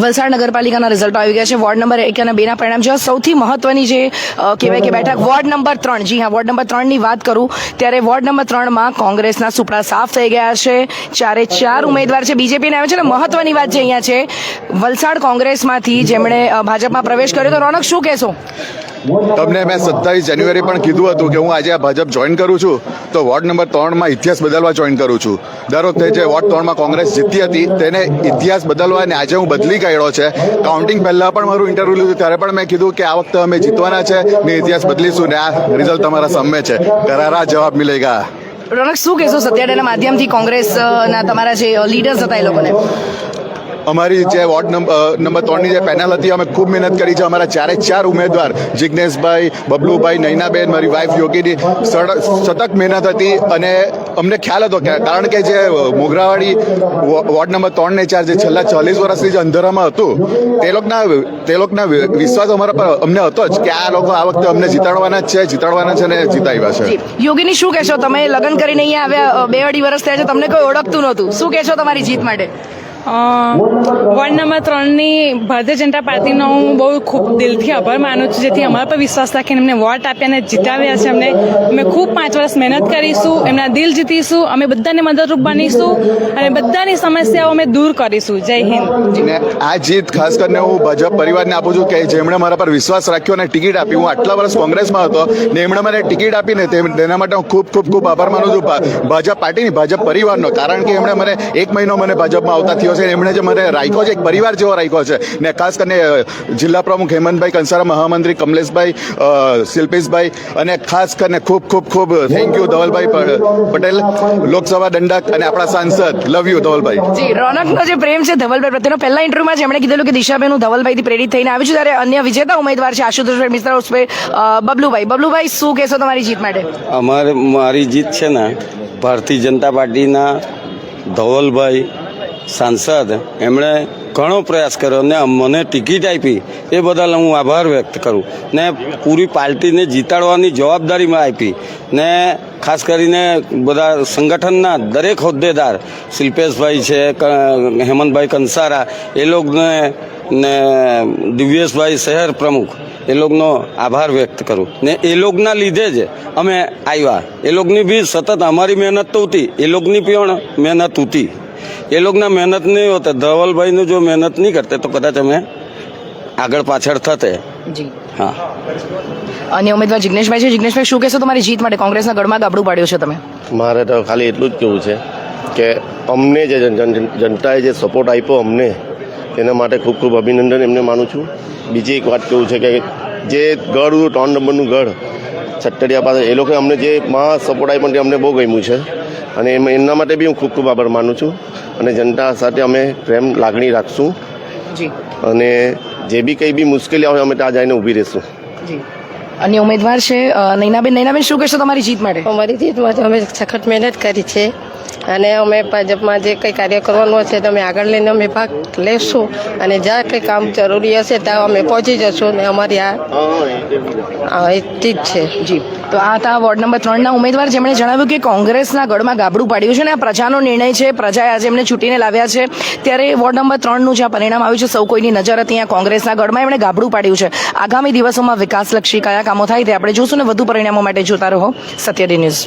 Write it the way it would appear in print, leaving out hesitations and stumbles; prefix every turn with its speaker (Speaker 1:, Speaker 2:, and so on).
Speaker 1: વલસાડ નગરપાલિકાના રિઝલ્ટ આવી ગયા છે. વોર્ડ નંબર 1 અને 2 ના પરિણામ છે. સૌથી મહત્વની જે કહેવાય કે બેઠક વોર્ડ નંબર 3, જી હા, વોર્ડ નંબર 3 ની વાત કરું ત્યારે વોર્ડ નંબર 3 માં કોંગ્રેસના સુપડા સાફ થઈ ગયા છે. 4 ઉમેદવાર છે, બીજેપીને આવે છે. અને મહત્વની વાત જે અહીંયા છે, વલસાડ કોંગ્રેસમાંથી જેમણે ભાજપમાં પ્રવેશ કર્યો. તો રોનક, શું કહેશો?
Speaker 2: તમને મેં 27 જાન્યુઆરી પણ કીધું હતું કે હું આજે આ ભાજપ જોઈન કરું છું તો વોર્ડ નંબર 3 માં ઇતિહાસ બદલવા જોઈન કરું છું. દર વખતે જે વોર્ડ 3 માં કોંગ્રેસ જીતી હતી તેને ઇતિહાસ બદલવા અને આજે હું બદલી કાઢ્યો છે. કાઉન્ટિંગ પહેલા પણ મારું ઇન્ટરવ્યુ લીધું ત્યારે પણ મેં કીધું કે આ વખતે અમે જીતવાના છે ને ઇતિહાસ બદલીશું ને આ રિઝલ્ટ તમારા સામે છે. કરારા જવાબ મિલેગા.
Speaker 1: રોનક, શું કહેશો? 27 માધ્યમથી કોંગ્રેસના તમારા જે લીડર્સ હતા એ લોકોને
Speaker 2: અમારી જે વોર્ડ નંબર 3 ની જે પેનલ હતી અમે ખૂબ મહેનત કરી છે. અમારા 4 ઉમેદવાર જિજ્ઞેશભાઈ, બબલુભાઈ, નૈનાબેન, મારી વાઇફ યોગીની સતત મહેનત હતી અને અમને ખ્યાલ હતો કે કારણ કે જે મોગરાવાડી વોર્ડ નંબર 3 ને 4 જે છેલ્લા 40 વર્ષથી જે અંધારામાં હતું તે લોકોના વિશ્વાસ અમારા પર અમને હતો જ કે આ લોકો આ વખતે અમને જીતાડવાના છે ને જીતાડ્યા છે.
Speaker 1: યોગીની, શું કહેશો? તમે લગ્ન કરીને અહીંયા આવ્યા, 2-2.5 વર્ષ થયા છે, તમને કોઈ ઓળખતું નહોતું. શું કહેશો તમારી જીત માટે?
Speaker 3: વોર્ડ નંબર 3ની ભારતીય જનતા પાર્ટીનો હું બહુ ખૂબ દિલથી આભાર માનું છું, જેથી અમારા પર વિશ્વાસ રાખીને એમને વોટ આપ્યા અને જીતાવ્યા છે. અમે ખૂબ 5 વર્ષ મહેનત કરીશું, એમના દિલ જીતીશું, અમે બધાને મદદરૂપ બનીશું અને બધાની સમસ્યાઓ અમે દૂર કરીશું. જય હિન્દ.
Speaker 2: આ જીત ખાસ કરીને હું ભાજપ પરિવારને આપું છું કે જેમણે મારા પર વિશ્વાસ રાખ્યો અને ટિકિટ આપી. હું આટલા વર્ષ કોંગ્રેસમાં હતો ને એમણે મને ટિકિટ આપીને તેના માટે હું ખૂબ આભાર માનું છું ભાજપ પાર્ટીની, ભાજપ પરિવારનો. કારણ કે એમણે મને 1 મહિનો મને ભાજપમાં આવતા થયો છે. એમણે જે મને રાખ્યો છે, એક પરિવાર જેવો રાખ્યો છે. ને ખાસ કરીને જિલ્લા પ્રમુખ હેમંતભાઈ કંસારા, મહામંત્રી કમલેશભાઈ, શિલ્પેશભાઈ અને ખાસ કરીને ખૂબ થેન્ક યુ ધવલભાઈ પટેલ, લોકસભા દંડક અને આપણા સાંસદ. Love you Dhavalbhai.
Speaker 1: જી, રોનકનો જે પ્રેમ છે ધવલભાઈ પ્રત્યેનો, પહેલા ઇન્ટરવ્યુમાં જેમણે કીધેલું કે દિશાબેન હું ધવલભાઈથી પ્રેરિત થઈને આવી છું, ત્યારે અન્ય વિજેતા ઉમેદવાર છે આશુતોષભાઈ મિશ્રા ઉર્ફે બબલુભાઈ, શું કહેશો તમારી જીત માટે?
Speaker 4: મારી જીત છે ને ભારતીય જનતા પાર્ટીના ધવલભાઈ સાંસદ, એમણે ઘણો પ્રયાસ કર્યો ને મને ટિકિટ આપી એ બદલ હું આભાર વ્યક્ત કરું ને પૂરી પાર્ટીને જીતાડવાની જવાબદારી મેં આપી ને ખાસ કરીને બધા સંગઠનના દરેક હોદ્દેદાર, શિલ્પેશભાઈ છે, હેમંતભાઈ કંસારા, એ લોકોને ને દિવ્યેશભાઈ શહેર પ્રમુખ, એ લોકોનો આભાર વ્યક્ત કરું ને એ લોકોના લીધે જ અમે આવ્યા. એ લોકોની બી સતત અમારી મહેનત તો હતી, એ લોકોની પણ મહેનત હતી. એ લોકોના મહેનત નહીં હોતે, ધવલભાઈનું જો મહેનત નહીં કરતે તો કદાચ અમે આગળ પાછળ થતે.
Speaker 1: જી
Speaker 4: હા.
Speaker 3: અન્ય ઉમેદવાર જિજ્ઞેશભાઈ છે. જિજ્ઞેશભાઈ, શું કહેશો તમારી જીત માટે? કોંગ્રેસના ગઢમાં ગાબડું પાડ્યું છે તમે.
Speaker 5: મારે તો ખાલી એટલું જ કહેવું છે કે અમને જે જનતાએ જે સપોર્ટ આપ્યો અમને, તેના માટે ખૂબ અભિનંદન એમને માનું છું. બીજી એક વાત કેવું છે કે જે ગઢ 3 નંબરનું ગઢ છટ્ટડિયા પાસે, એ લોકોએ અમને જે સપોર્ટ આપ્યો તે અમને બહુ ગમ્યું છે અને એમના માટે બી હું ખૂબ આભાર માનું છું. અને જનતા સાથે અમે પ્રેમ લાગણી રાખશું અને જે બી કંઈ બી મુશ્કેલી આવે અમે ત્યાં જઈને ઊભી રહીશું.
Speaker 1: અન્ય ઉમેદવાર છે નૈનાબેન, શું કહેશો તમારી જીત માટે?
Speaker 6: અમારી જીત માટે અમે સખત મહેનત કરી છે અને અમે ભાજપમાં જે કંઈ કાર્ય કરવાનું હશે તો અમે આગળ લઈને અમે ભાગ લેશું અને જ્યાં કંઈ કામ જરૂરી હશે ત્યાં અમે પહોંચી જશું ને અમારી આ જીત છે. જી,
Speaker 1: તો આ હતા વોર્ડ નંબર 3 ના ઉમેદવાર જેમણે જણાવ્યું કે કોંગ્રેસના ગઢમાં ગાબડું પાડ્યું છે અને આ પ્રજાનો નિર્ણય છે, પ્રજાએ આજે એમને ચૂંટીને લાવ્યા છે. ત્યારે વોર્ડ નંબર 3 નું જ્યાં પરિણામ આવ્યું છે, સૌ કોઈની નજર હતી અહીંયા કોંગ્રેસના ગઢમાં, એમણે ગાબડું પાડ્યું છે. આગામી દિવસોમાં વિકાસલક્ષી કયા કામો થાય તે આપણે જોશું ને વધુ પરિણામો માટે જોતા રહો સત્યડી ન્યૂઝ.